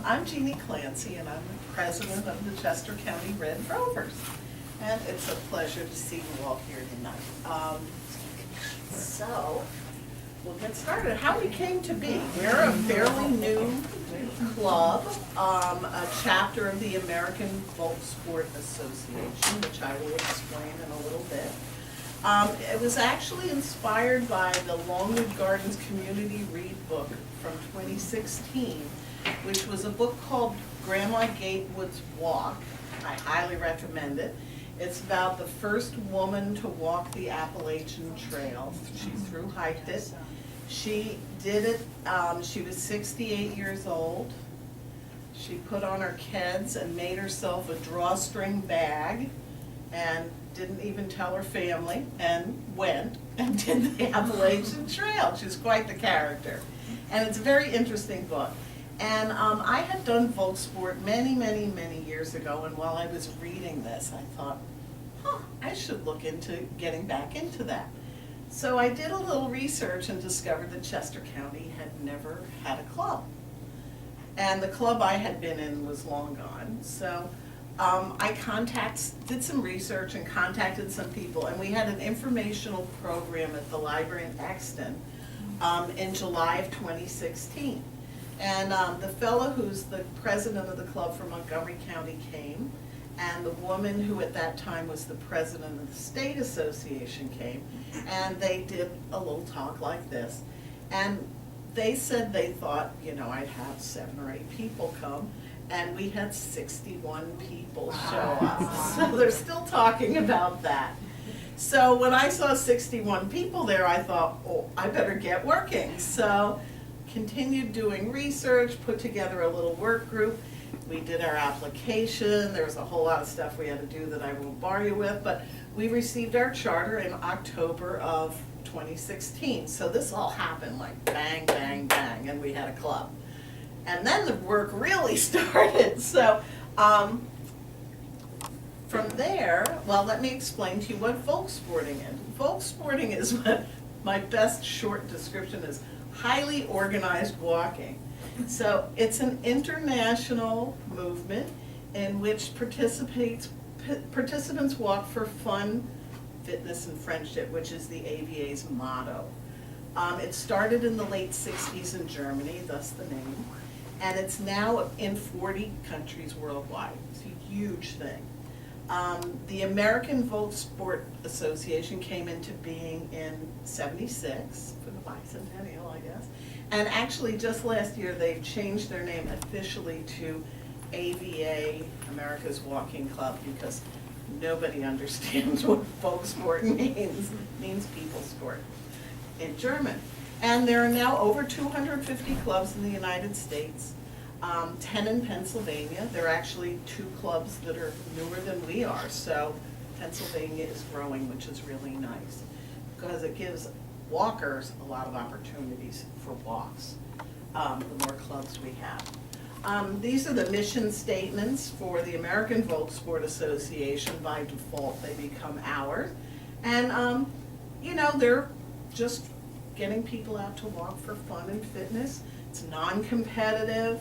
I'm Jeanne Clancy, and I'm the president of the Chester County Red Rovers. And it's a pleasure to see you all here tonight. So, we'll get started. How we came to be. We're a fairly new club, a chapter of the American Folk Sport Association, which I will explain in a little bit. It was actually inspired by the Longwood Gardens Community Read book from 2016, which was a book called Grandma Gatewood's Walk. I highly recommend it. It's about the first woman to walk the Appalachian Trail. She thru-hiked it. She did it, she was 68 years old. She put on her kids and made herself a drawstring bag and didn't even tell her family and went and did the Appalachian Trail. She's quite the character. And it's a very interesting book. And I had done folk sport many years ago, and while I was reading this, I thought, I should look into getting back into that. So I did a little research and discovered that Chester County had never had a club. And the club I had been in was long gone. So I did some research and contacted some people, and we had an informational program at the library in Exton in July of 2016. And the fellow who's the president of the club for Montgomery County came, and the woman who at that time was the president of the state association came, and they did a little talk like this. And they said they thought, I'd have 7 or 8 people come, and we had 61 people show up. So they're still talking about that. So when I saw 61 people there, I thought, I better get working. So continued doing research, put together a little work group. We did our application. There was a whole lot of stuff we had to do that I won't bore you with, but we received our charter in October of 2016. So this all happened like bang, bang, bang, and we had a club. And then the work really started. So from there, well, let me explain to you what folk sporting is. Folk sporting is what my best short description is: highly organized walking. So it's an international movement in which participants walk for fun, fitness, and friendship, which is the AVA's motto. It started in the late 60s in Germany, thus the name, and it's now in 40 countries worldwide. It's a huge thing. The American Folk Sport Association came into being in '76 for the bicentennial, I guess. And actually, just last year, they've changed their name officially to AVA, America's Walking Club, because nobody understands what folk sport means. It means people sport in German. And there are now over 250 clubs in the United States, 10 in Pennsylvania. There are actually 2 clubs that are newer than we are, so Pennsylvania is growing, which is really nice, because it gives walkers a lot of opportunities for walks, the more clubs we have. These are the mission statements for the American Folk Sport Association. By default, they become ours. And, they're just getting people out to walk for fun and fitness. It's non-competitive,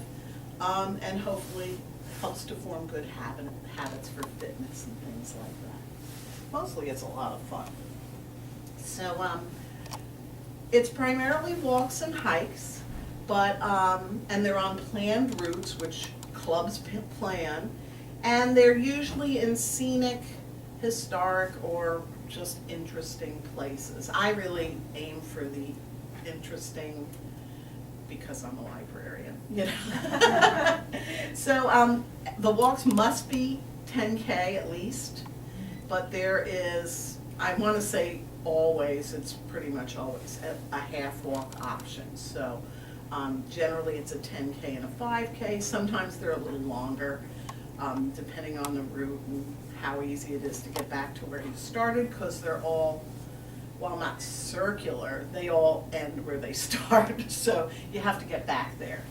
and hopefully helps to form good habits for fitness and things like that. Mostly it's a lot of fun. So, it's primarily walks and hikes, but and they're on planned routes, which clubs plan, and they're usually in scenic, historic, or just interesting places. I really aim for the interesting because I'm a librarian, So the walks must be 10K at least, but there is, I want to say always, it's pretty much always a half walk option. So generally it's a 10K and a 5K. Sometimes they're a little longer, depending on the route and how easy it is to get back to where you started, because they're all, while not circular, they all end where they start. So you have to get back there.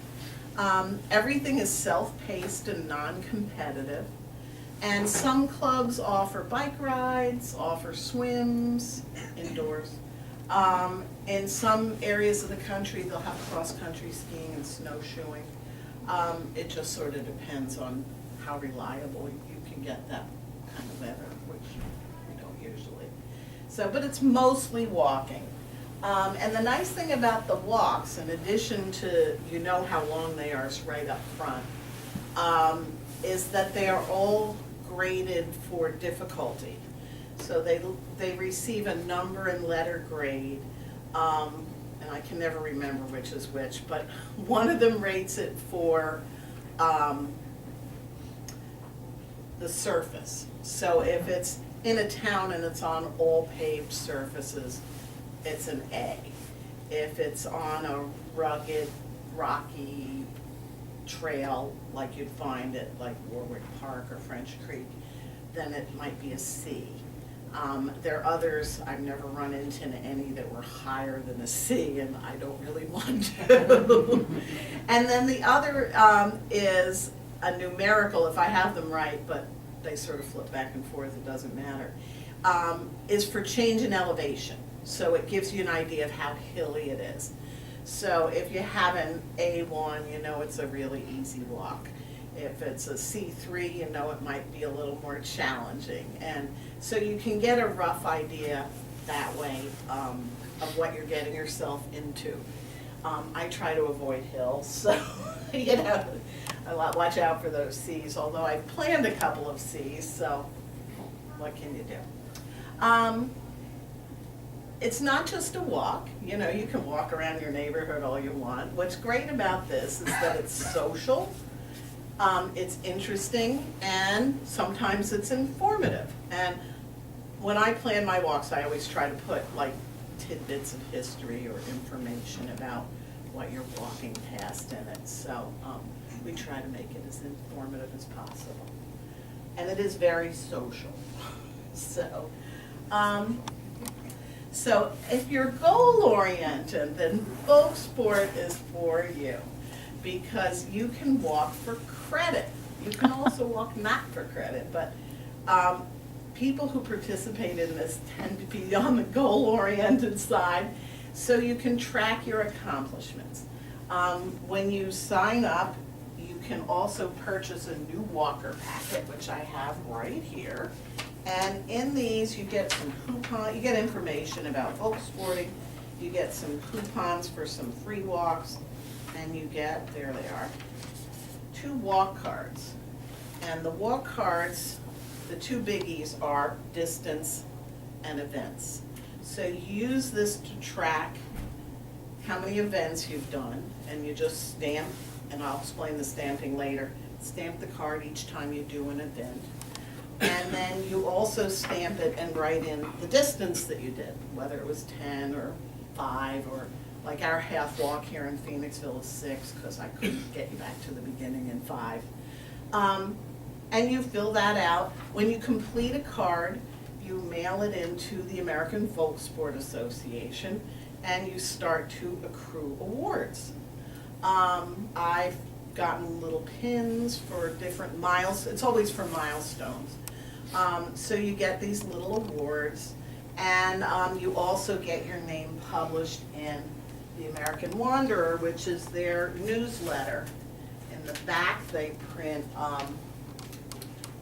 Everything is self-paced and non-competitive. And some clubs offer bike rides, offer swims indoors. In some areas of the country, they'll have cross-country skiing and snowshoeing. It just sort of depends on how reliable you can get that kind of weather, which we don't usually. So, but it's mostly walking. And the nice thing about the walks, in addition to, you know how long they are, is right up front, is that they are all graded for difficulty. So they receive a number and letter grade, and I can never remember which is which, but one of them rates it for the surface. So if it's in a town and it's on all paved surfaces, it's an A. If it's on a rugged, rocky trail, like you'd find at like Warwick Park or French Creek, then it might be a C. There are others, I've never run into any that were higher than a C, and I don't really want to. And then the other is a numerical, if I have them right, but they sort of flip back and forth, it doesn't matter, is for change in elevation. So it gives you an idea of how hilly it is. So if you have an A1, you know it's a really easy walk. If it's a C3, you know it might be a little more challenging. And so you can get a rough idea that way of what you're getting yourself into. I try to avoid hills, so you know, I watch out for those C's, although I've planned a couple of C's, so what can you do? It's not just a walk, you know, you can walk around your neighborhood all you want. What's great about this is that it's social, it's interesting, and sometimes it's informative. And when I plan my walks, I always try to put like tidbits of history or information about what you're walking past in it. So we try to make it as informative as possible. And it is very social. So if you're goal-oriented, then folk sport is for you, because you can walk for credit. You can also walk not for credit, but people who participate in this tend to be on the goal-oriented side, so you can track your accomplishments. When you sign up, you can also purchase a new walker packet, which I have right here. And in these, you get some coupons, you get information about folk sporting, you get some coupons for some free walks, and you get, there they are, 2 walk cards. And the walk cards, the 2 biggies are distance and events. So you use this to track how many events you've done, and you just stamp, and I'll explain the stamping later, stamp the card each time you do an event. And then you also stamp it and write in the distance that you did, whether it was 10 or 5, or like our half walk here in Phoenixville is 6, because I couldn't get you back to the beginning in 5. And you fill that out. When you complete a card, you mail it into the American Folk Sport Association, and you start to accrue awards. I've gotten little pins for different it's always for milestones. So you get these little awards, and you also get your name published in the American Wanderer, which is their newsletter. In the back, they print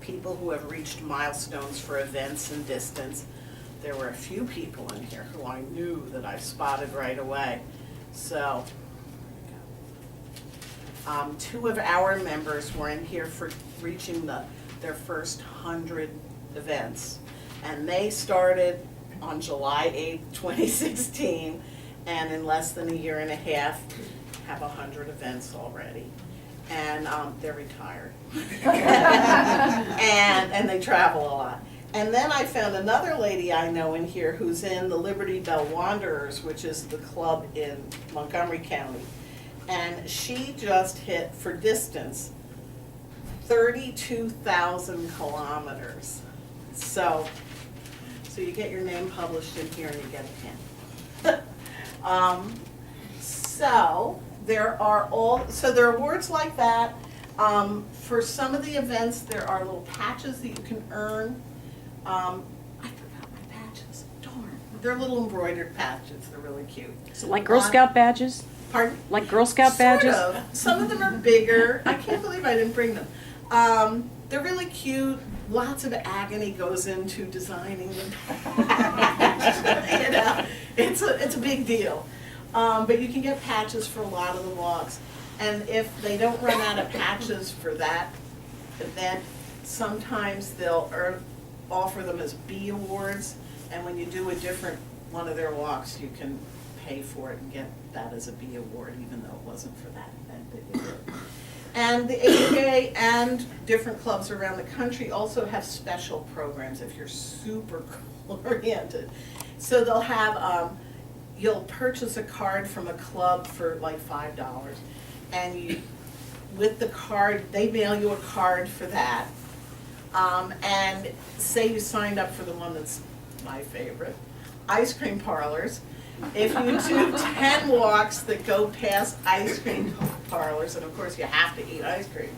people who have reached milestones for events and distance. There were a few people in here who I knew that I spotted right away. So 2 of our members were in here for reaching their first 100 events. And they started on July 8th, 2016, and in less than a year and a half, have 100 events already. And they're retired. and they travel a lot. And then I found another lady I know in here who's in the Liberty Bell Wanderers, which is the club in Montgomery County. And she just hit, for distance, 32,000 kilometers. So you get your name published in here and you get a pin. So there are awards like that. For some of the events, there are little patches that you can earn. I forgot my patches, darn. They're little embroidered patches, they're really cute. Is it like Girl Scout badges? Pardon? Like Girl Scout badges? Sort of. Some of them are bigger. I can't believe I didn't bring them. They're really cute. Lots of agony goes into designing them. You know, it's a big deal. But you can get patches for a lot of the walks. And if they don't run out of patches for that event, sometimes they'll offer them as B awards. And when you do a different one of their walks, you can pay for it and get that as a B award, even though it wasn't for that event that you did. And the APA and different clubs around the country also have special programs if you're super oriented. So they'll have, you'll purchase a card from a club for like $5, and you, with the card, they mail you a card for that. And say you signed up for the one that's my favorite, ice cream parlors. If you do 10 walks that go past ice cream parlors, and of course you have to eat ice cream,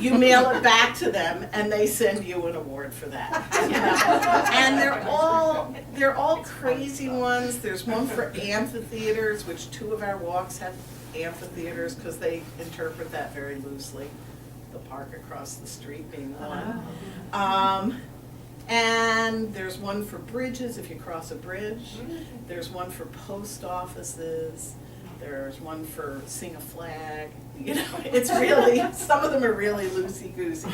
you mail it back to them and they send you an award for that. You know? And they're all crazy ones. There's one for amphitheaters, which 2 of our walks have amphitheaters because they interpret that very loosely. The park across the street being one. And there's one for bridges, if you cross a bridge. There's one for post offices. There's one for sing a flag. You know, it's really, some of them are really loosey-goosey.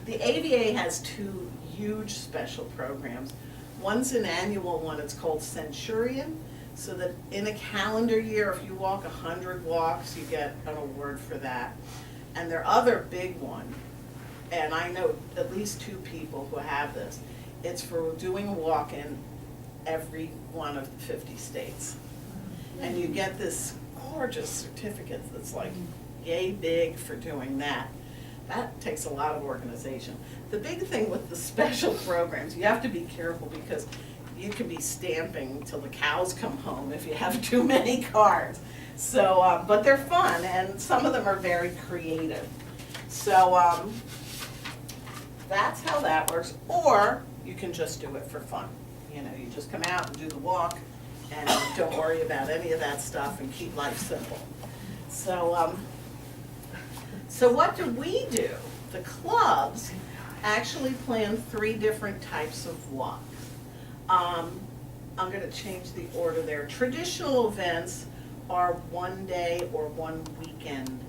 The AVA has 2 huge special programs. One's an annual one, it's called Centurion, so that in a calendar year, if you walk 100 walks, you get an award for that. And their other big one, and I know at least 2 people who have this, it's for doing a walk in every one of the 50 states. And you get this gorgeous certificate that's like yay big for doing that. That takes a lot of organization. The big thing with the special programs, you have to be careful because you can be stamping till the cows come home if you have too many cards. So, but they're fun and some of them are very creative. So that's how that works. Or you can just do it for fun. You know, you just come out and do the walk and don't worry about any of that stuff and keep life simple. So, so what do we do? The clubs actually plan 3 different types of walks. I'm going to change the order there. Traditional events are 1 day or 1 weekend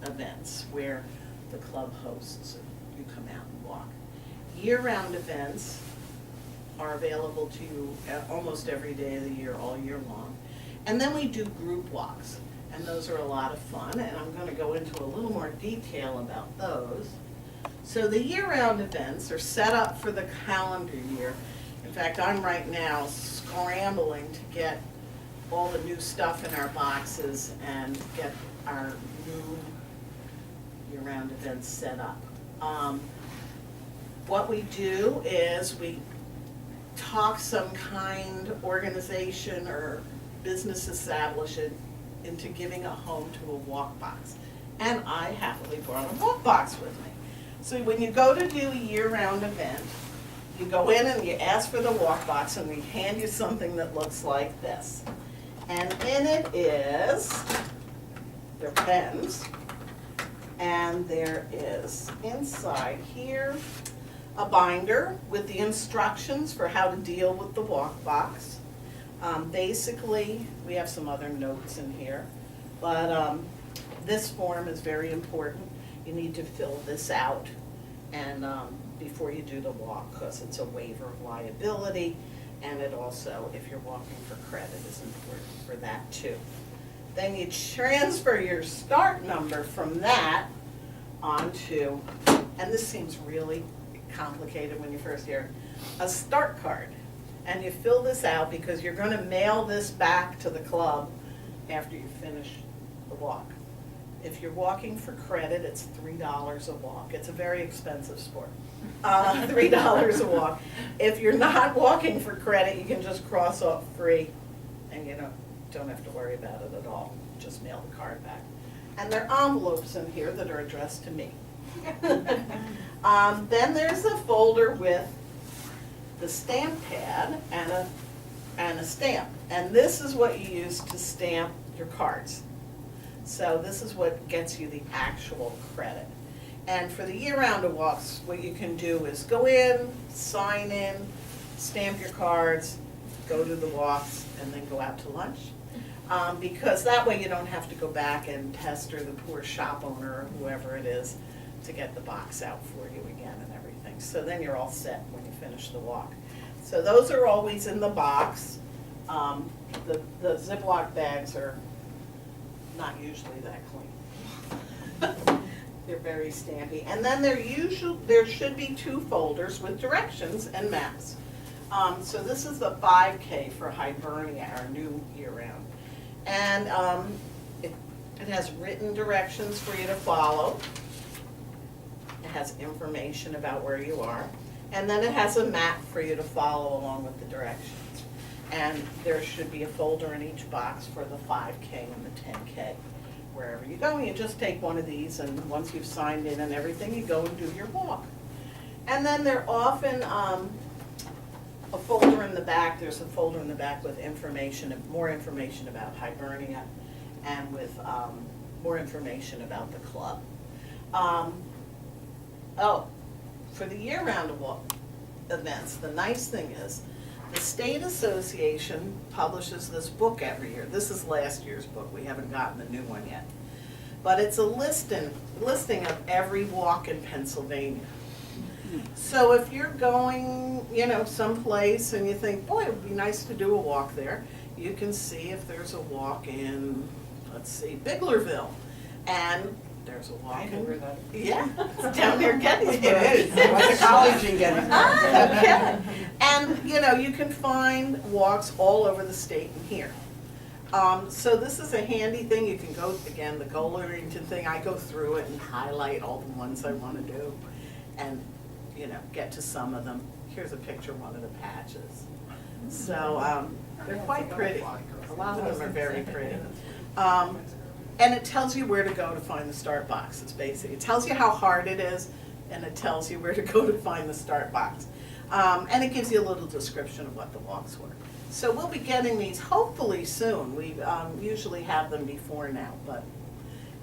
events where the club hosts it. You come out and walk. Year-round events are available to you almost every day of the year, all year long. And then we do group walks, and those are a lot of fun, and I'm going to go into a little more detail about those. So the year-round events are set up for the calendar year. In fact, I'm right now scrambling to get all the new stuff in our boxes and get our new year-round events set up. What we do is we talk some kind organization or business establishment into giving a home to a walk box. And I happily brought a walk box with me. So when you go to do a year-round event, you go in and you ask for the walk box and we hand you something that looks like this. And in it is, they're pens, and there is inside here a binder with the instructions for how to deal with the walk box. Basically, we have some other notes in here, but this form is very important. You need to fill this out and before you do the walk, because it's a waiver of liability, and it also, if you're walking for credit, is important for that too. Then you transfer your start number from that onto, and this seems really complicated when you first hear it, a start card. And you fill this out because you're going to mail this back to the club after you finish the walk. If you're walking for credit, it's $3 a walk. It's a very expensive sport. $3 a walk. If you're not walking for credit, you can just cross off free and you don't have to worry about it at all. Just mail the card back. And there are envelopes in here that are addressed to me. Then there's a folder with the stamp pad and a stamp. And this is what you use to stamp your cards. So this is what gets you the actual credit. And for the year-round walks, what you can do is go in, sign in, stamp your cards, go to the walks, and then go out to lunch. Because that way you don't have to go back and pester the poor shop owner or whoever it is to get the box out for you again and everything. So then you're all set when you finish the walk. So those are always in the box. The Ziploc bags are not usually that clean. They're very stampy. And then there should be 2 folders with directions and maps. So this is the 5K for Hibernia, our new year-round. And it has written directions for you to follow. It has information about where you are. And then it has a map for you to follow along with the directions. And there should be a folder in each box for the 5K and the 10K. Wherever you go, you just take one of these, and once you've signed in and everything, you go and do your walk. And then they're often a folder in the back. There's a folder in the back with more information about Hibernia, and with more information about the club. For the year-round events, the nice thing is the State Association publishes this book every year. This is last year's book. We haven't gotten the new one yet. But it's a listing of every walk in Pennsylvania. So if you're going, someplace and you think, boy, it would be nice to do a walk there, you can see if there's a walk in, let's see, Biglerville. And there's a walk in, yeah, it's down near Gettysburg. It is. I went to college in Gettysburg. Okay. And, you can find walks all over the state and here. So this is a handy thing. You can go, again, the goal-oriented thing, I go through it and highlight all the ones I want to do and, get to some of them. Here's a picture of one of the patches. So they're quite pretty. A lot of them are very pretty. And it tells you where to go to find the start box. It's basic. It tells you how hard it is, and it tells you where to go to find the start box. And it gives you a little description of what the walks were. So we'll be getting these hopefully soon. We usually have them before now, but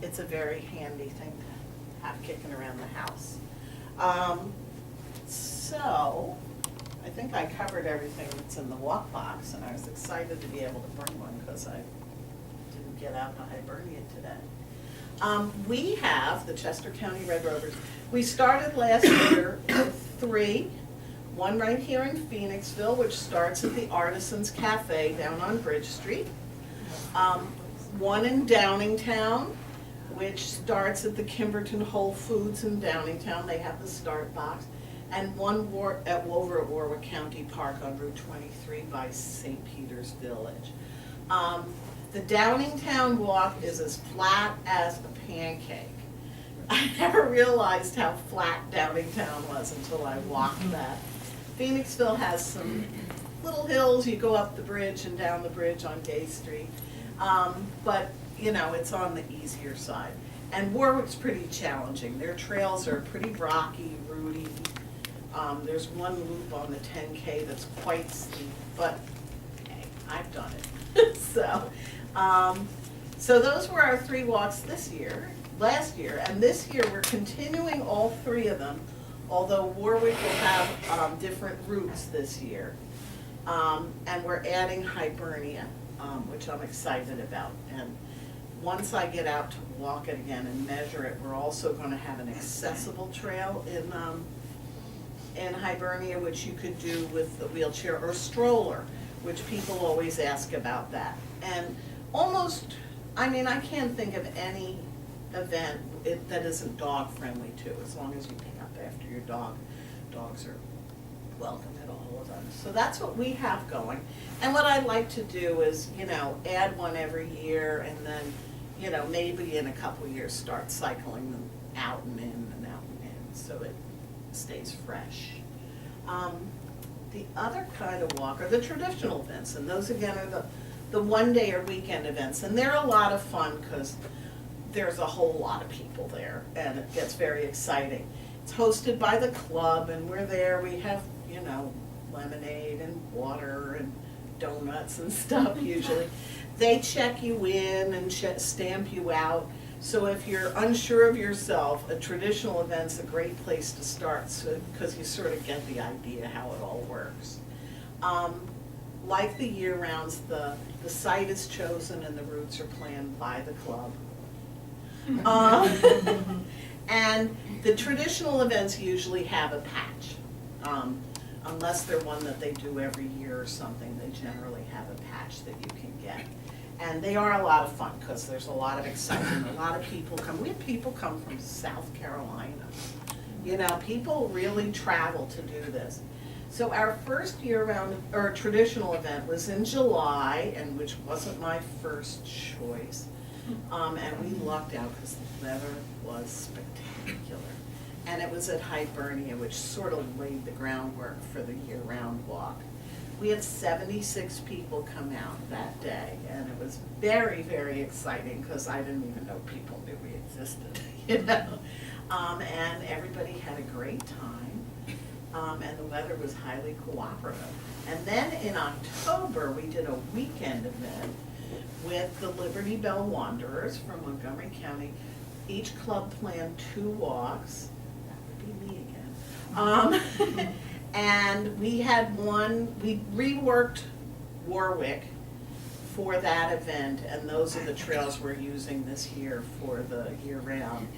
it's a very handy thing to have kicking around the house. So I think I covered everything that's in the walk box, and I was excited to be able to bring one because I didn't get out to Hibernia today. We have the Chester County Red Rovers. We started last year with 3. One right here in Phoenixville, which starts at the Artisans Cafe down on Bridge Street. One in Downingtown, which starts at the Kimberton Whole Foods in Downingtown. They have the start box. And one over at Warwick County Park on Route 23 by St. Peter's Village. The Downingtown walk is as flat as a pancake. I never realized how flat Downingtown was until I walked that. Phoenixville has some little hills. You go up the bridge and down the bridge on Gay Street. But, it's on the easier side. And Warwick's pretty challenging. Their trails are pretty rocky, rooty. There's one loop on the 10K that's quite steep, but hey, I've done it. So those were our 3 walks last year, and this year we're continuing all 3 of them, although Warwick will have different routes this year. And we're adding Hibernia, which I'm excited about. And once I get out to walk it again and measure it, we're also going to have an accessible trail in Hibernia, which you could do with a wheelchair or stroller, which people always ask about that. And I can't think of any event that isn't dog friendly too, as long as you pick up after your dog. Dogs are welcome at all of them. So that's what we have going. And what I'd like to do is, add one every year, and then, maybe in a couple of years start cycling them out and in and out and in, so it stays fresh. The other kind of walk are the traditional events, and those again are the one-day or weekend events, and they're a lot of fun because there's a whole lot of people there, and it gets very exciting. It's hosted by the club, and we're there. We have, lemonade and water and donuts and stuff usually. They check you in and stamp you out. So if you're unsure of yourself, a traditional event's a great place to start, because you sort of get the idea how it all works. Like the year-rounds, the site is chosen and the routes are planned by the club. And the traditional events usually have a patch. Unless they're one that they do every year or something, they generally have a patch that you can get. And they are a lot of fun because there's a lot of excitement. A lot of people come. We have people come from South Carolina. You know, people really travel to do this. So our first year-round or traditional event was in July, and which wasn't my first choice. And we lucked out because the weather was spectacular. And it was at Hibernia, which sort of laid the groundwork for the year-round walk. We had 76 people come out that day, and it was very, very exciting because I didn't even know people knew we existed, you know. And everybody had a great time, and the weather was highly cooperative. And then in October, we did a weekend event with the Liberty Bell Wanderers from Montgomery County. Each club planned 2 walks. That would be me again. And we had we reworked Warwick for that event, and those are the trails we're using this year for the year-round.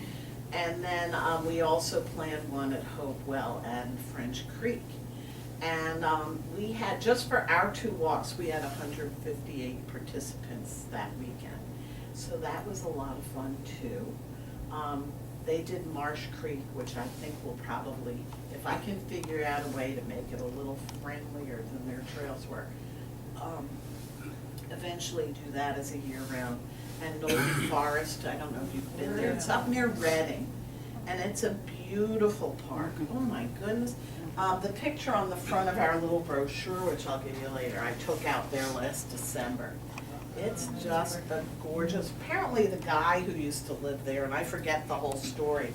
And then we also planned one at Hopewell and French Creek. And we had, just for our 2 walks, we had 158 participants that weekend. So that was a lot of fun too. They did Marsh Creek, which I think will probably, if I can figure out a way to make it a little friendlier than their trails were, eventually do that as a year-round. And Knowlton Forest, I don't know if you've been there, it's up near Reading, and it's a beautiful park. Oh my goodness. The picture on the front of our little brochure, which I'll give you later, I took out there last December. It's just a gorgeous, apparently the guy who used to live there, and I forget the whole story,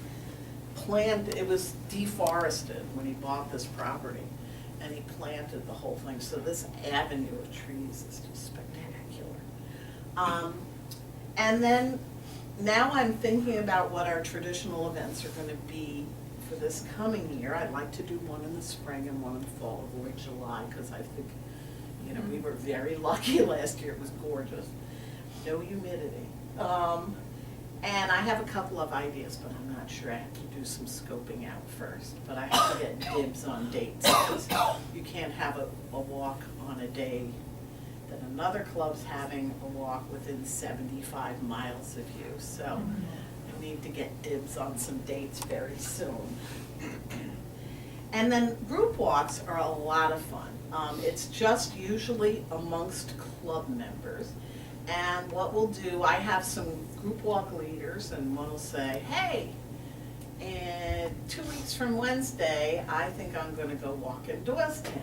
it was deforested when he bought this property, and he planted the whole thing. So this avenue of trees is just spectacular. And then now I'm thinking about what our traditional events are going to be for this coming year. I'd like to do one in the spring and one in the fall, avoid July, because I think, you know, we were very lucky last year. It was gorgeous. No humidity. And I have a couple of ideas, but I'm not sure. I have to do some scoping out first. But I have to get dibs on dates, because you can't have a walk on a day that another club's having a walk within 75 miles of you. So I need to get dibs on some dates very soon. And then group walks are a lot of fun. It's just usually amongst club members. And what we'll do, I have some group walk leaders, and one will say, hey, in 2 weeks from Wednesday, I think I'm going to go walk in Doylestown.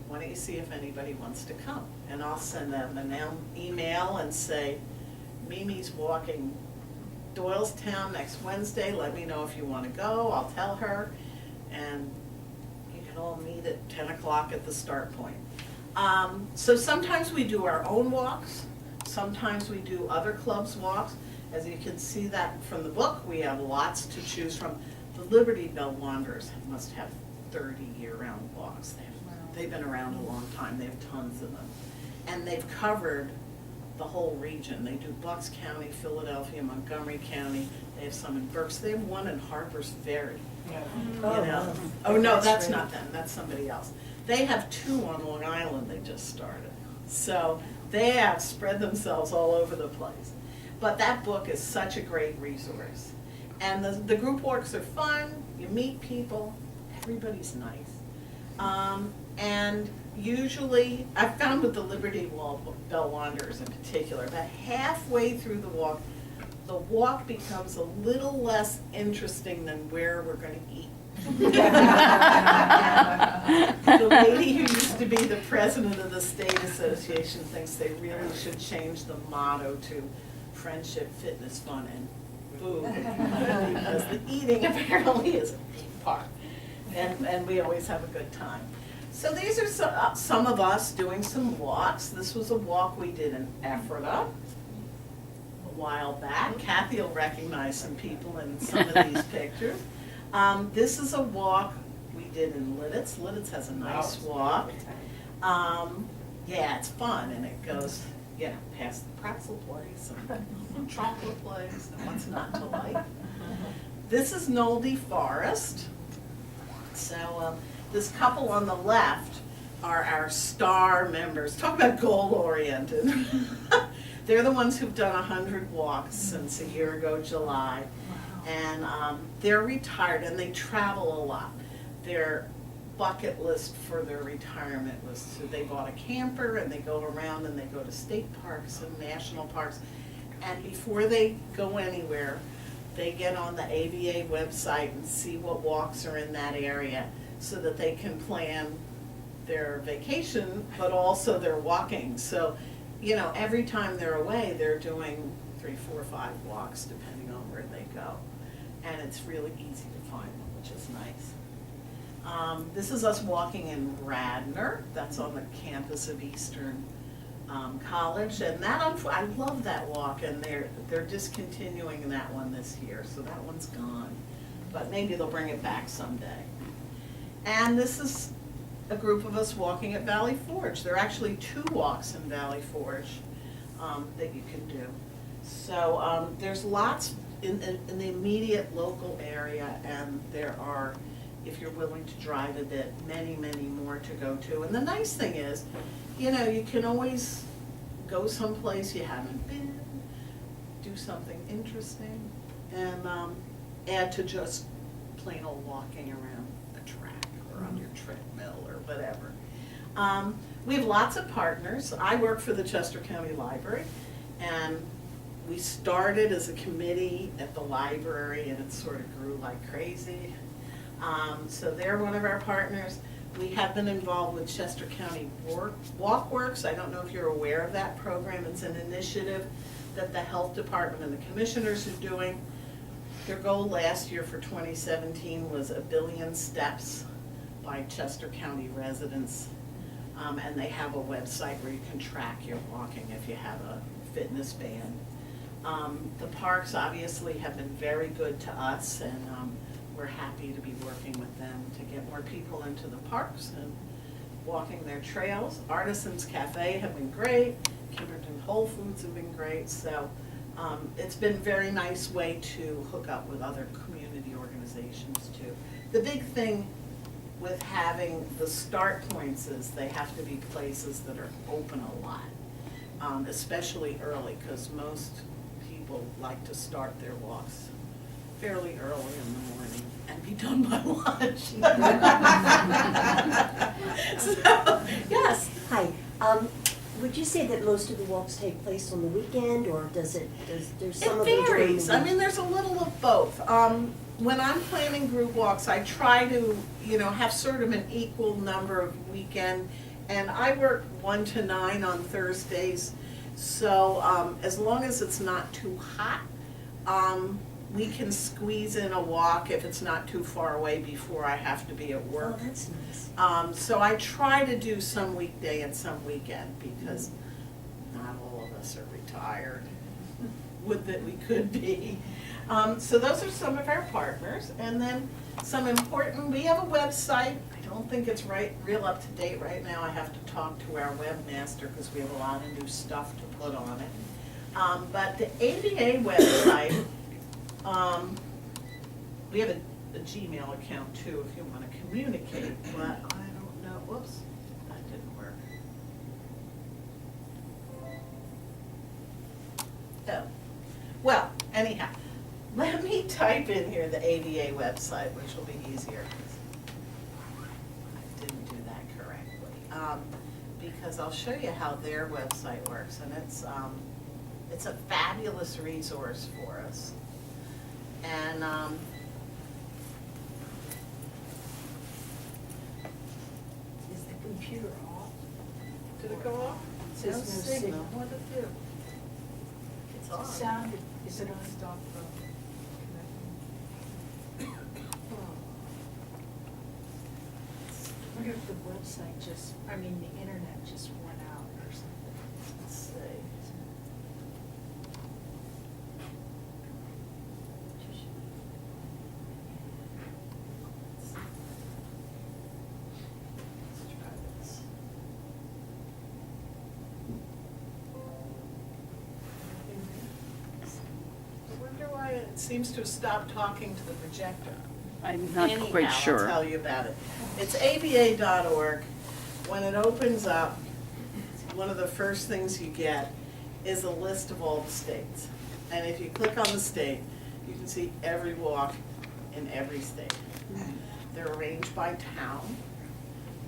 Why don't you see if anybody wants to come? And I'll send them an email and say, Mimi's walking Doylestown next Wednesday. Let me know if you want to go. I'll tell her. And you can all meet at 10 o'clock at the start point. So sometimes we do our own walks. Sometimes we do other clubs' walks. As you can see that from the book, we have lots to choose from. The Liberty Bell Wanderers must have 30 year-round walks. They've been around a long time. They have tons of them. And they've covered the whole region. They do Bucks County, Philadelphia, Montgomery County. They have some in Berks. They have one in Harper's Ferry. Yeah. You know. Oh no, that's not them. That's somebody else. They have 2 on Long Island they just started. So they have spread themselves all over the place. But that book is such a great resource. And the group walks are fun. You meet people. Everybody's nice. And usually, I've found with the Liberty Bell Wanderers in particular, about halfway through the walk becomes a little less interesting than where we're going to eat. The lady who used to be the president of the state association thinks they really should change the motto to friendship, fitness, fun, and food, because the eating apparently is a big part, and we always have a good time. So these are some of us doing some walks. This was a walk we did in Ephrata a while back. Kathy will recognize some people in some of these pictures. This is a walk we did in Lidditz. Lidditz has a nice walk. Yeah, it's fun, and it goes, past the pretzel place and chocolate place, and what's not to like. This is Nolde Forest. So this couple on the left are our star members. Talk about goal-oriented. They're the ones who've done 100 walks since a year ago, July. And they're retired, and they travel a lot. Their bucket list for their retirement was they bought a camper, and they go around and they go to state parks and national parks. And before they go anywhere, they get on the AVA website and see what walks are in that area so that they can plan their vacation, but also their walking. So, every time they're away, they're doing 3, 4, 5 walks, depending on where they go. And it's really easy to find them, which is nice. This is us walking in Radnor. That's on the campus of Eastern College, and I love that walk, and they're discontinuing that one this year, so that one's gone. But maybe they'll bring it back someday. And this is a group of us walking at Valley Forge. There are actually 2 walks in Valley Forge that you can do. So there's lots in the immediate local area, and there are, if you're willing to drive a bit, many, many more to go to. And the nice thing is, you can always go someplace you haven't been, do something interesting, and add to just plain old walking around the track or on your treadmill or whatever. We have lots of partners. I work for the Chester County Library, and we started as a committee at the library, and it sort of grew like crazy. So they're one of our partners. We have been involved with Chester County Walkworks. I don't know if you're aware of that program. It's an initiative that the health department and the commissioners are doing. Their goal last year for 2017 was 1 billion steps by Chester County residents. And they have a website where you can track your walking if you have a fitness band. The parks obviously have been very good to us, and we're happy to be working with them to get more people into the parks and walking their trails. Artisans Cafe have been great. Kimberton Whole Foods have been great. So it's been a very nice way to hook up with other community organizations too. The big thing with having the start points is they have to be places that are open a lot, especially early, because most people like to start their walks fairly early in the morning and be done by lunch. So, yes. Hi. Would you say that most of the walks take place on the weekend, or there's some of them during the varies. week? I mean, there's a little of both. When I'm planning group walks, I try to, have sort of an equal number of weekend, and I work 1 to 9 on Thursdays. So as long as it's not too hot, we can squeeze in a walk if it's not too far away before I have to be at work. Oh, that's nice. So I try to do some weekday and some weekend, because not all of us are retired. Would that we could be. So those are some of our partners, and then some important, we have a website. I don't think it's real up to date right now. I have to talk to our webmaster because we have a lot of new stuff to put on it. But the AVA website, we have a Gmail account too if you want to communicate, but I don't know, whoops, that didn't work. Oh, well, anyhow, let me type in here the AVA website, which will be easier. I didn't do that correctly, because I'll show you how their website works, and it's a fabulous resource for us. And Is the computer off? did it go off? Says no signal. What did it do? It's on. Sound, is it on stop from connecting? wonder if the website just, I mean, the internet just went out or something. Let's see. Let's try this. I wonder why it seems to have stopped talking to the projector. I'm not quite Anyhow, I'll sure. tell you about it. It's aba.org. When it opens up, one of the first things you get is a list of all the states. And if you click on the state, you can see every walk in every state. They're arranged by town.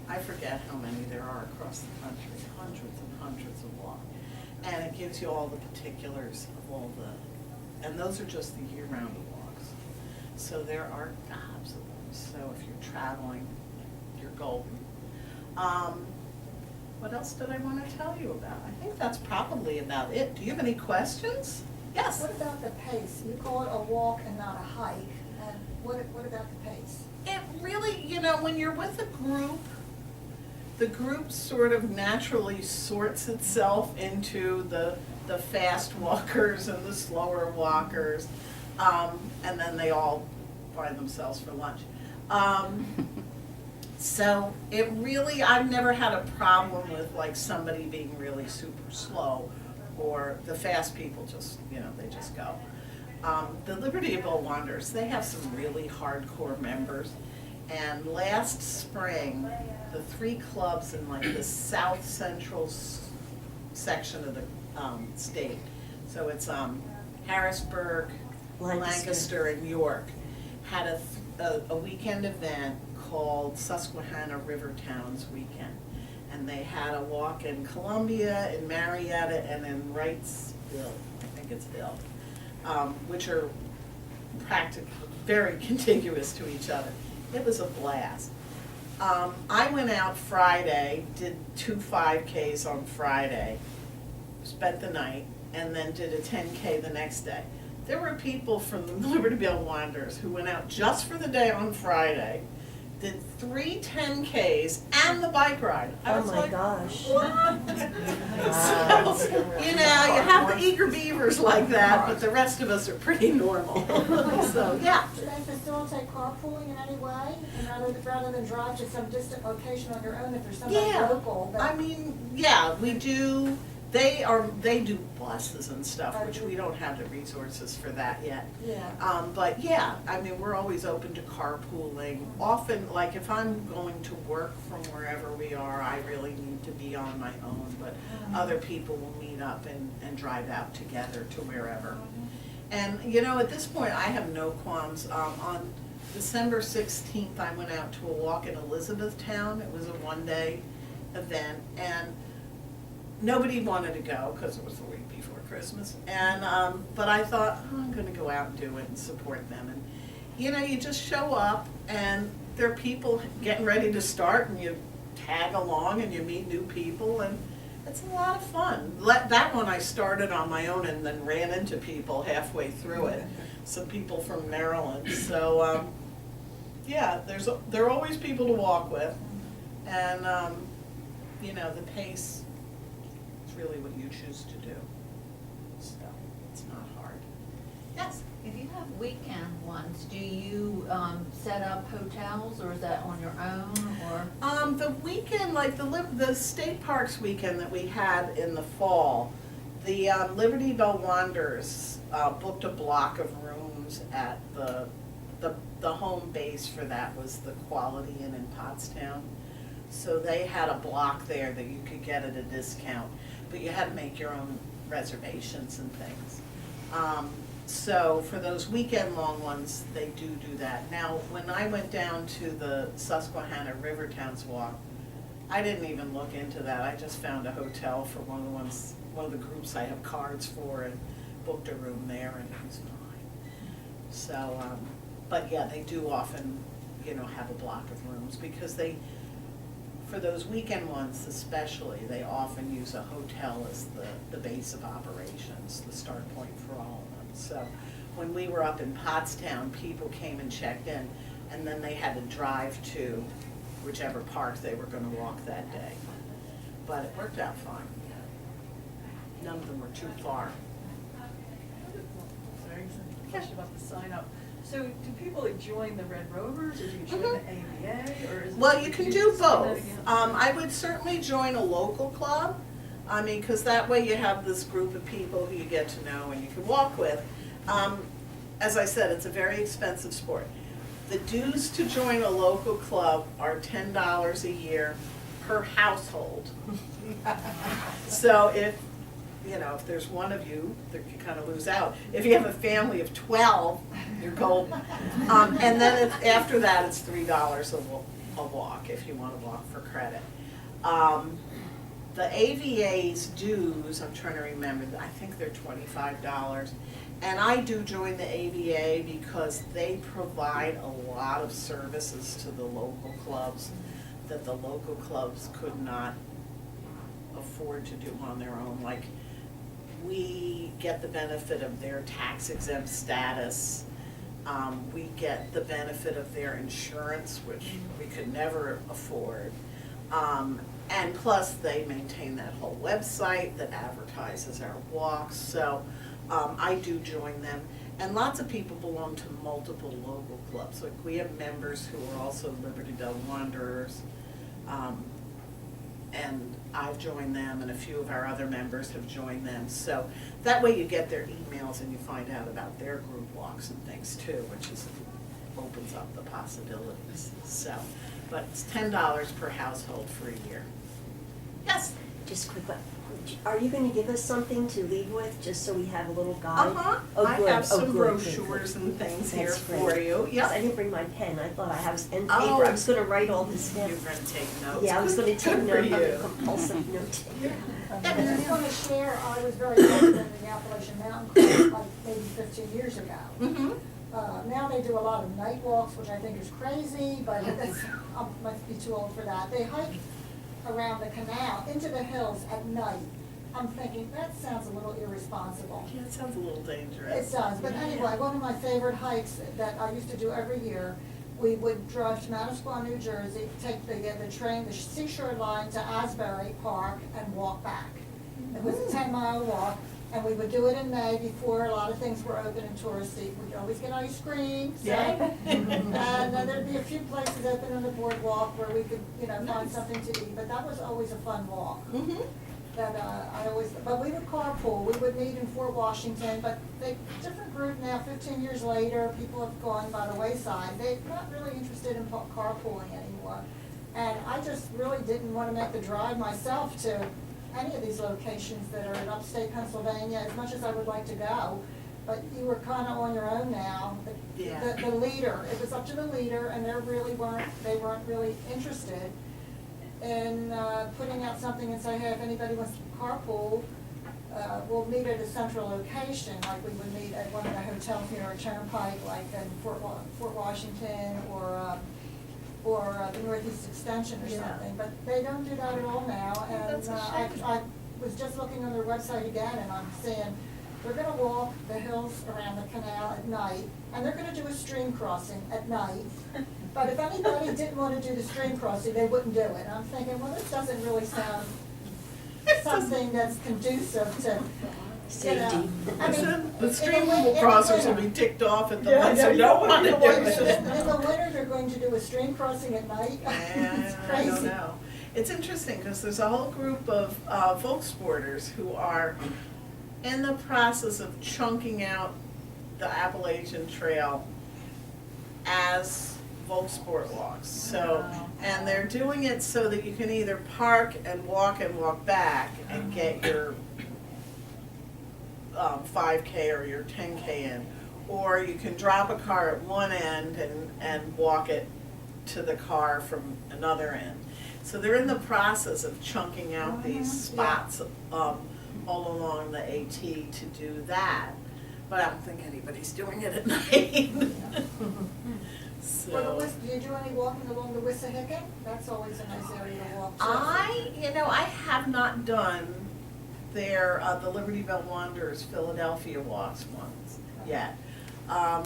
I forget how many there are across the country, hundreds and hundreds of walks. And it gives you all the particulars of all the, and those are just the year-round walks. So there are gobs of them. So if you're traveling, you're golden. What else did I want to tell you about? I think that's probably about it. Do you have any questions? Yes? What about the pace? You call it a walk and not a hike, and what about the pace? It really, when you're with a group, the group sort of naturally sorts itself into the fast walkers and the slower walkers, and then they all find themselves for lunch. So it really, I've never had a problem with like somebody being really super slow, or the fast people just, they just go. The Liberty Bell Wanderers, they have some really hardcore members. And last spring, the 3 clubs in like the south central section of the state, so it's Harrisburg, Lancaster, and York, had a weekend event called Susquehanna River Towns Weekend. And they had a walk in Columbia, in Marietta, and in Wrightsville, I think it's Ville, which are practically very contiguous to each other. It was a blast. I went out Friday, did 2 5Ks on Friday, spent the night, and then did a 10K the next day. There were people from the Liberty Bell Wanderers who went out just for the day on Friday, did 3 10Ks and the bike ride. I Oh was my like, gosh. what? So, you have the eager beavers like that, but the rest of us are pretty normal. So, yeah. Do they facilitate carpooling in any way, and rather than drive to some distant location on your own if there's somebody Yeah, local? But I mean, yeah, we do, they do buses and stuff, which we don't have the resources for that yet. yeah. But yeah, I mean, we're always open to carpooling. Often, like if I'm going to work from wherever we are, I really need to be on my own, but other people will meet up and drive out together to wherever. And, at this point, I have no qualms. On December 16th, I went out to a walk in Elizabethtown. It was a 1-day event, and nobody wanted to go because it was the week before Christmas. And but I thought, I'm going to go out and do it and support them. And you just show up, and there are people getting ready to start, and you tag along, and you meet new people, and it's a lot of fun. That one I started on my own and then ran into people halfway through it. Some people from Maryland. So yeah, there are always people to walk with, and the pace is really what you choose to do. So it's not hard. Yes. If you have weekend ones, do you set up hotels, or is that on your own, or? The weekend, like the state parks weekend that we had in the fall, the Liberty Bell Wanderers booked a block of rooms at the home base for that was the Quality Inn in Pottstown. So they had a block there that you could get at a discount, but you had to make your own reservations and things. So for those weekend long ones, they do that. Now, when I went down to the Susquehanna River Towns walk, I didn't even look into that. I just found a hotel for one of the groups I have cards for, and booked a room there, and it was fine. So, but yeah, they do often, have a block of rooms, because for those weekend ones especially, they often use a hotel as the base of operations, the start point for all of them. So when we were up in Pottstown, people came and checked in, and then they had to drive to whichever park they were gonna walk that day. But it worked out fine. None of them were too far. Sorry, question about the sign up. So do people like join the Red Rovers or do you join the AVA or is it? Well, you can do explain that both. again? I would certainly join a local club. I mean, because that way you have this group of people who you get to know and you can walk with. As I said, it's a very expensive sport. The dues to join a local club are $10 a year per household. So if there's one of you, you kind of lose out. If you have a family of 12, you're golden. And then after that, it's $3 a walk if you want to walk for credit. The AVA's dues, I'm trying to remember, I think they're $25. And I do join the AVA because they provide a lot of services to the local clubs that the local clubs could not afford to do on their own. Like, we get the benefit of their tax exempt status. We get the benefit of their insurance, which we could never afford. And plus, they maintain that whole website that advertises our walks. So I do join them. And lots of people belong to multiple local clubs. Like, we have members who are also Liberty Bell Wanderers. And I've joined them, and a few of our other members have joined them. So that way you get their emails and you find out about their group walks and things too, which opens up the possibilities. So, but it's $10 per household for a year. Yes? Just quick, are you gonna give us something to leave with, just so we have a little guide? Uh-huh. Oh, I good. have Oh, some good, brochures good. and things here That's for great. you. 'Cause Yep. I didn't bring my pen, I thought I have pen Oh. paper, I was gonna write all this down. You're gonna take notes. Yeah, I was gonna take Good for note, I'm a you. compulsive note taker. I just want to share, I was very active in the Appalachian Mountain Club like maybe 15 years ago. Mm-hmm. Now they do a lot of night walks, which I think is crazy, but that's, I must be too old for that. They hike around the canal into the hills at night. I'm thinking, that sounds a little irresponsible. Yeah, it sounds a little dangerous. It does, but anyway, one of my favorite hikes that I used to do every year, we would drive to Manasquan, New Jersey, take the train, the seashore line to Asbury Park and walk back. It was a 10-mile walk, and we would do it in May before a lot of things were open and touristy. We'd always get ice cream, so. Yeah. And then there'd be a few places open on the boardwalk where we could, find Nice. something to eat, but that was always a fun walk. Mm-hmm. But we would carpool, we would meet in Fort Washington, but different group now, 15 years later, people have gone by the wayside. They're not really interested in carpooling anymore. And I just really didn't want to make the drive myself to any of these locations that are in upstate Pennsylvania, as much as I would like to go. But you were kind of on your own now. Yeah. The leader, it was up to the leader, and they weren't really interested in putting out something and say, hey, if anybody wants to carpool, we'll meet at a central location, like we would meet at one of the hotels near a turnpike, like in Fort Washington or the Northeast Extension or Yeah. something. But they don't do that at all now. And That's a shame. I was just looking on their website again, and I'm seeing they're gonna walk the hills around the canal at night, and they're gonna do a stream crossing at night. But if anybody didn't want to do the stream crossing, they wouldn't do it. I'm thinking, well, this doesn't really sound something that's conducive to, Safety. I mean, The stream in the crossers will winter- be ticked off at the Yeah, ones yeah, who you don't don't want to do want to it. do it. In the winter, they're going to do a stream crossing at night. It's I crazy. don't know. It's interesting because there's a whole group of folk sporters who are in the process of chunking out the Appalachian Trail as folk sport walks. So, and they're doing it so that you can either park and walk back and get your 5K or your 10K in, or you can drop a car at one end and walk it to the car from another end. So they're in the process of chunking out these spots all along the AT to do that, but I don't think anybody's doing it at night. Well, So, do you do any walking along the Wissahickon? That's always a nice area to walk to. I have not done the Liberty Bell Wanderers Philadelphia walks ones yet. I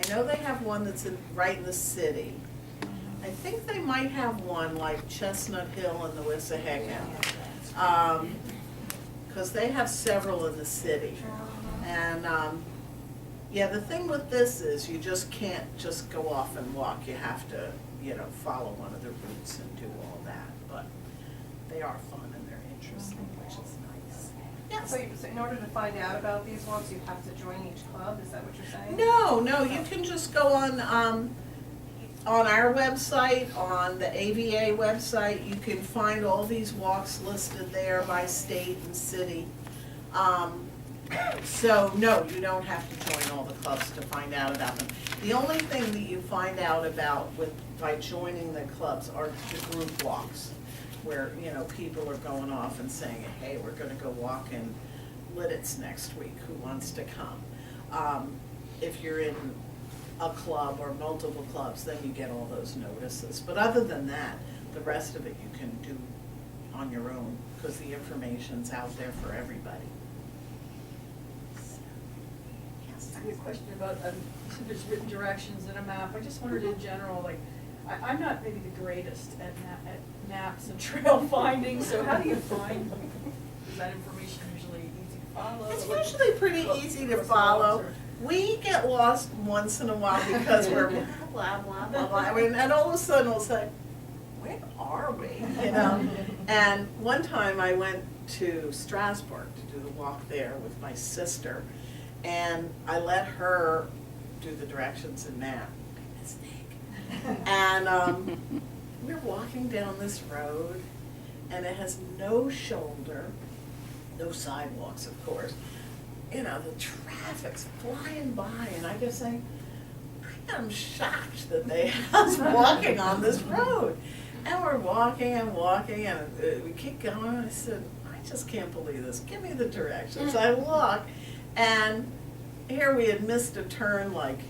know they have one that's right in the city. I think they might have one like Chestnut Hill and the Wissahickon. Cause they have several in the city. And, yeah, the thing with this is you just can't just go off and walk. You have to, follow one of the routes and do all that. But they are fun and they're interesting, which is nice. Yes. So in order to find out about these walks, you have to join each club, is that what you're saying? No, you can just go on our website, on the AVA website, you can find all these walks listed there by state and city. So, no, you don't have to join all the clubs to find out about them. The only thing that you find out about by joining the clubs are the group walks, where, people are going off and saying, hey, we're gonna go walk in Lidditz next week, who wants to come? If you're in a club or multiple clubs, then you get all those notices. But other than that, the rest of it you can do on your own, because the information's out there for everybody. I have a question about, there's written directions and a map. I just wondered in general, like, I'm not maybe the greatest at maps and trail finding, so how do you find, is that information usually easy to follow? It's usually pretty easy to follow. We get lost once in a while because we're blah, blah, blah, blah. And all of a sudden we'll say, where are we, And one time I went to Strasbourg to do the walk there with my sister, and I let her do the directions and map. Big mistake. And we're walking down this road, and it has no shoulder, no sidewalks, of course. The traffic's flying by, and I just think, I'm shocked that they have us walking on this road. And we're walking and walking, and we keep going. I said, I just can't believe this. Give me the directions. I look, and here we had missed a turn like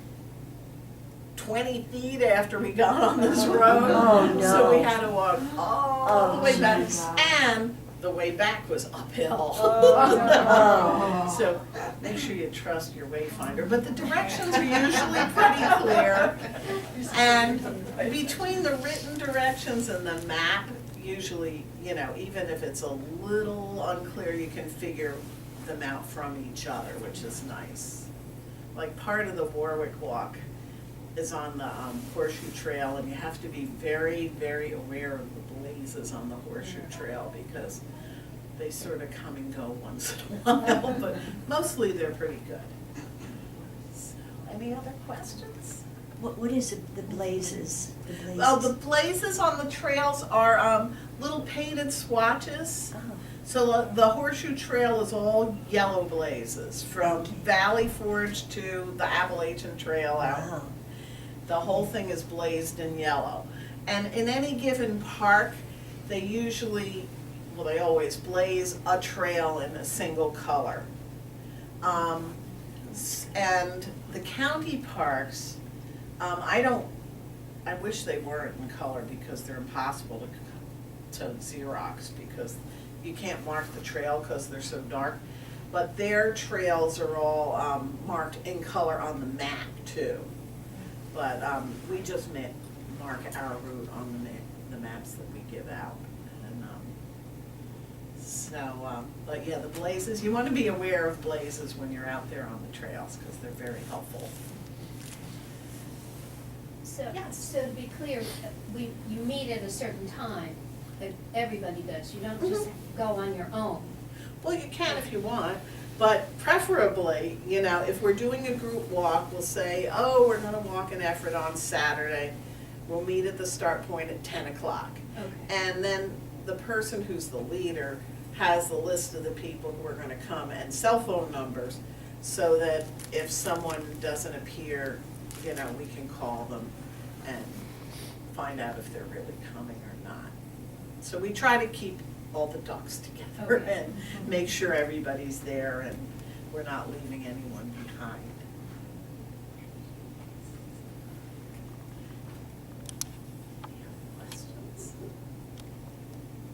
20 feet after we got on this road. Oh, no. So we had to walk all the way back. geez. And the way back was uphill. Oh. So make sure you trust your wayfinder. But the directions are usually pretty clear. And between the written directions and the map, usually, even if it's a little unclear, you can figure them out from each other, which is nice. Like part of the Warwick Walk is on the Horseshoe Trail, and you have to be very, very aware of the blazes on the Horseshoe Trail because they sort of come and go once in a while, but mostly they're pretty good. So, any other questions? What is it, the blazes? Oh, the blazes on the trails are little painted swatches. Oh. So the Horseshoe Trail is all yellow blazes, from Valley Forge to the Appalachian Trail out. Wow. The whole thing is blazed in yellow. And in any given park, they usually, they always blaze a trail in a single color. And the county parks, I wish they weren't in color because they're impossible to Xerox, because you can't mark the trail because they're so dark. But their trails are all marked in color on the map too. But we just mark our route on the maps that we give out. And but yeah, the blazes, you want to be aware of blazes when you're out there on the trails because they're very helpful. So, Yes. so to be clear, you meet at a certain time, that everybody does, you don't just go on your own. Well, you can if you want, but preferably, if we're doing a group walk, we'll say, oh, we're gonna walk an effort on Saturday. We'll meet at the start point at 10 o'clock. Okay. And then the person who's the leader has the list of the people who are gonna come and cell phone numbers, so that if someone doesn't appear, we can call them and find out if they're really coming or not. So we try to keep all the ducks together Okay. and make sure everybody's there and we're not leaving anyone behind. Any questions?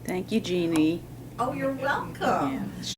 Thank you, Jeannie. Oh, you're welcome. Yeah.